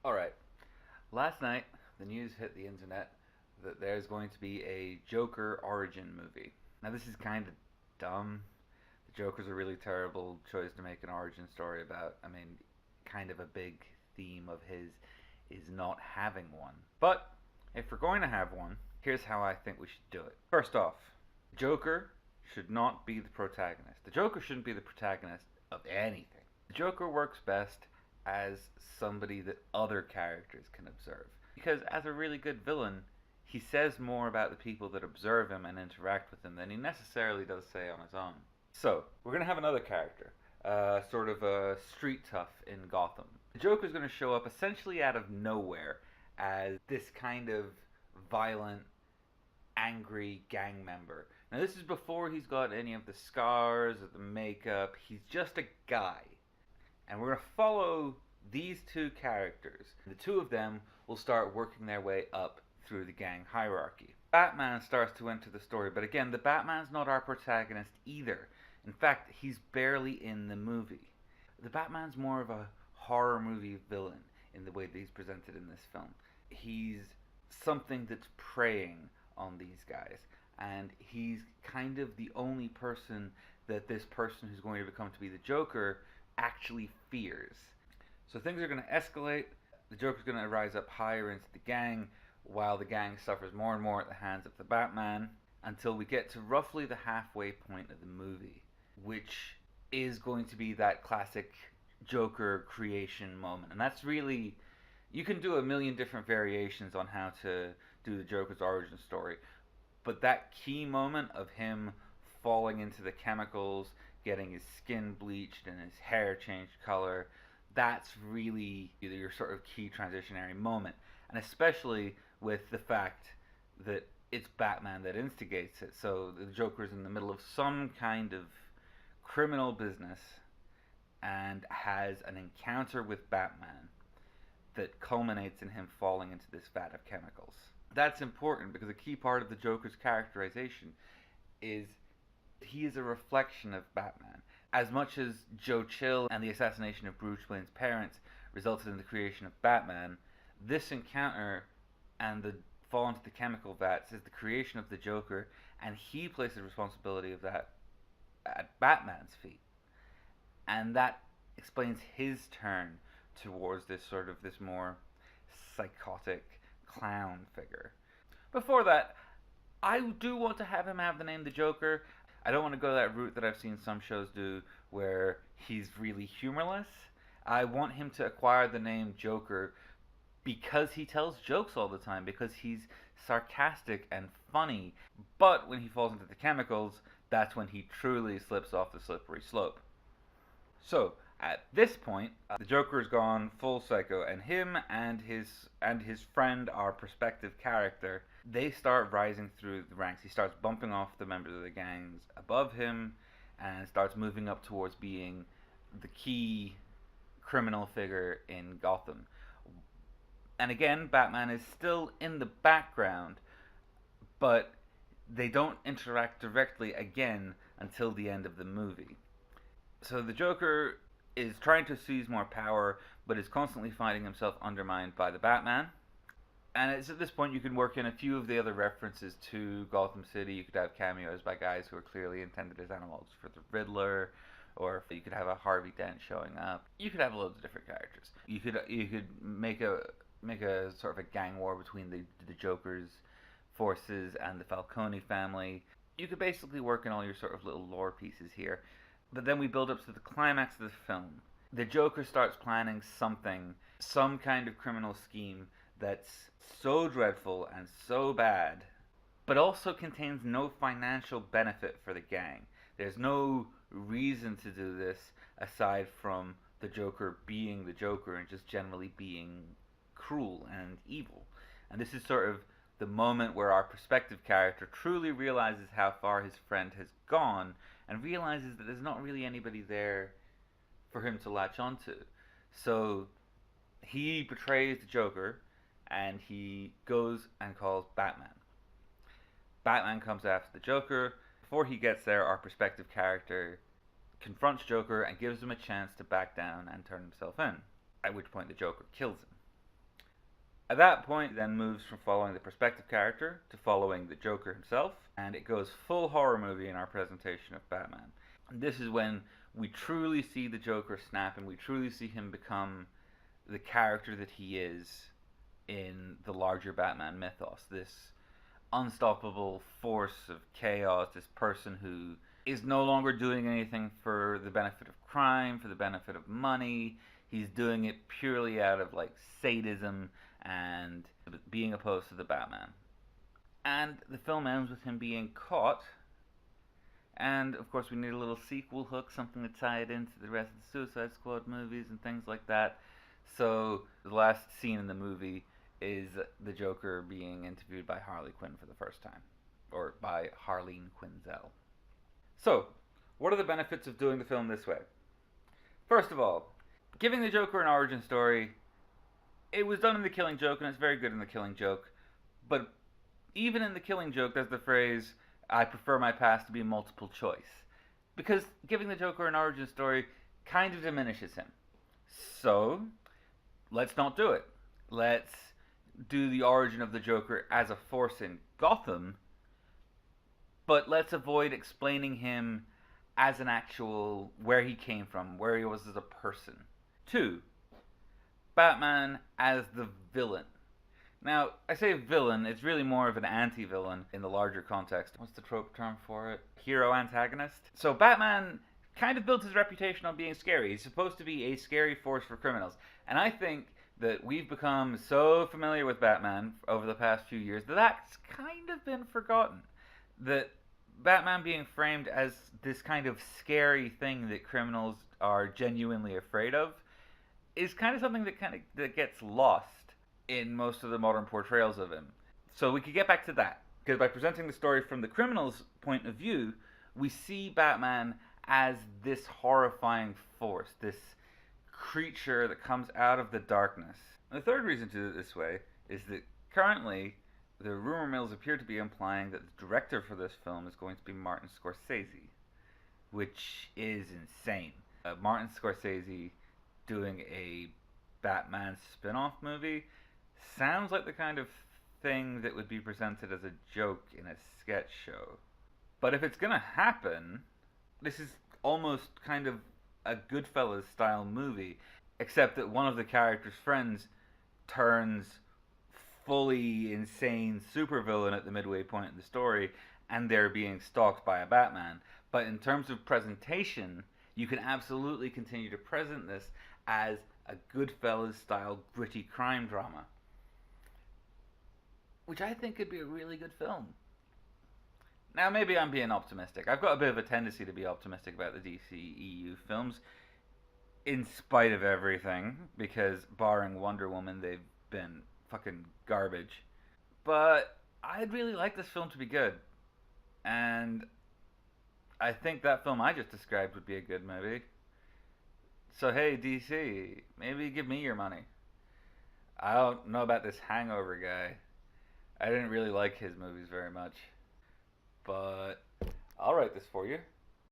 Alright, last night the news hit the internet that there's going to be a Joker origin movie. Now, this is kind of dumb. The Joker's a really terrible choice to make an origin story about. I mean, kind of a big theme of his is not having one. But if we're going to have one, here's how I think we should do it. First off, Joker should not be the protagonist. The Joker shouldn't be the protagonist of anything. The Joker works best as somebody that other characters can observe. Because as a really good villain, he says more about the people that observe him and interact with him than he necessarily does say on his own. So, we're going to have another character, sort of a street tough in Gotham. The Joker's going to show up essentially out of nowhere as this kind of violent, angry gang member. Now, this is before he's got any of the scars or the makeup. He's just a guy. And we're going to follow these two characters. The two of them will start working their way up through the gang hierarchy. Batman starts to enter the story, but again, the Batman's not our protagonist either. In fact, he's barely in the movie. The Batman's more of a horror movie villain in the way that he's presented in this film. He's something that's preying on these guys, and he's kind of the only person that this person who's going to become to be the Joker actually fears. So things are going to escalate. The Joker's going to rise up higher into the gang, while the gang suffers more and more at the hands of the Batman, until we get to roughly the halfway point of the movie, which is going to be that classic Joker creation moment. And that's really, you can do a million different variations on how to do the Joker's origin story, but that key moment of him falling into the chemicals, getting his skin bleached and his hair changed color, that's really your sort of key transitionary moment. And especially with the fact that it's Batman that instigates it. So the Joker's in the middle of some kind of criminal business and has an encounter with Batman that culminates in him falling into this vat of chemicals. That's important because a key part of the Joker's characterization is he is a reflection of Batman. As much as Joe Chill and the assassination of Bruce Wayne's parents resulted in the creation of Batman, this encounter and the fall into the chemical vats is the creation of the Joker, and he places the responsibility of that at Batman's feet. And that explains his turn towards this sort of this more psychotic clown figure. Before that, I do want to have him have the name the Joker. I don't want to go that route that I've seen some shows do where he's really humorless. I want him to acquire the name Joker because he tells jokes all the time, because he's sarcastic and funny. But when he falls into the chemicals, that's when he truly slips off the slippery slope. So, at this point, the Joker's gone full psycho, and him and his friend, our prospective character, they start rising through the ranks. He starts bumping off the members of the gangs above him, and starts moving up towards being the key criminal figure in Gotham. And again, Batman is still in the background, but they don't interact directly again until the end of the movie. So the Joker is trying to seize more power, but is constantly finding himself undermined by the Batman. And it's at this point you can work in a few of the other references to Gotham City. You could have cameos by guys who are clearly intended as analogs for the Riddler, or you could have a Harvey Dent showing up. You could have loads of different characters. You could make a sort of a gang war between the Joker's forces and the Falcone family. You could basically work in all your sort of little lore pieces here. But then we build up to the climax of the film. The Joker starts planning something, some kind of criminal scheme that's so dreadful and so bad, but also contains no financial benefit for the gang. There's no reason to do this aside from the Joker being the Joker and just generally being cruel and evil. And this is sort of the moment where our prospective character truly realizes how far his friend has gone and realizes that there's not really anybody there for him to latch onto. So he betrays the Joker and he goes and calls Batman. Batman comes after the Joker. Before he gets there, our prospective character confronts Joker and gives him a chance to back down and turn himself in, at which point the Joker kills him. At that point, it then moves from following the perspective character to following the Joker himself, and it goes full horror movie in our presentation of Batman. And this is when we truly see the Joker snap and we truly see him become the character that he is in the larger Batman mythos. This unstoppable force of chaos, this person who is no longer doing anything for the benefit of crime, for the benefit of money. He's doing it purely out of like sadism and being opposed to the Batman. And the film ends with him being caught. And of course, we need a little sequel hook, something to tie it into the rest of the Suicide Squad movies and things like that. So the last scene in the movie is the Joker being interviewed by Harley Quinn for the first time, or by Harleen Quinzel. So, what are the benefits of doing the film this way? First of all, giving the Joker an origin story. It was done in The Killing Joke, and it's very good in The Killing Joke. But even in The Killing Joke, there's the phrase, I prefer my past to be multiple choice. Because giving the Joker an origin story kind of diminishes him. So, let's not do it. Let's do the origin of the Joker as a force in Gotham, but let's avoid explaining him as an actual, where he came from, where he was as a person. 2. Batman as the villain. Now, I say villain, it's really more of an anti-villain in the larger context. What's the trope term for it? Hero antagonist? So Batman kind of built his reputation on being scary. He's supposed to be a scary force for criminals. And I think that we've become so familiar with Batman over the past few years that that's kind of been forgotten. That Batman being framed as this kind of scary thing that criminals are genuinely afraid of is kind of something that gets lost in most of the modern portrayals of him. So we could get back to that, because by presenting the story from the criminal's point of view, we see Batman as this horrifying force, this creature that comes out of the darkness. And the third reason to do it this way is that currently the rumor mills appear to be implying that the director for this film is going to be Martin Scorsese, which is insane. Martin Scorsese doing a Batman spin-off movie sounds like the kind of thing that would be presented as a joke in a sketch show. But if it's gonna happen, this is almost kind of a Goodfellas style movie, except that one of the character's friends turns fully insane supervillain at the midway point in the story, and they're being stalked by a Batman. But in terms of presentation, you can absolutely continue to present this as a Goodfellas style gritty crime drama, which I think could be a really good film. Now, maybe I'm being optimistic. I've got a bit of a tendency to be optimistic about the DCEU films, in spite of everything, because barring Wonder Woman, they've been fucking garbage. But I'd really like this film to be good. And I think that film I just described would be a good movie. So hey, DC, maybe give me your money. I don't know about this Hangover guy. I didn't really like his movies very much. But I'll write this for you.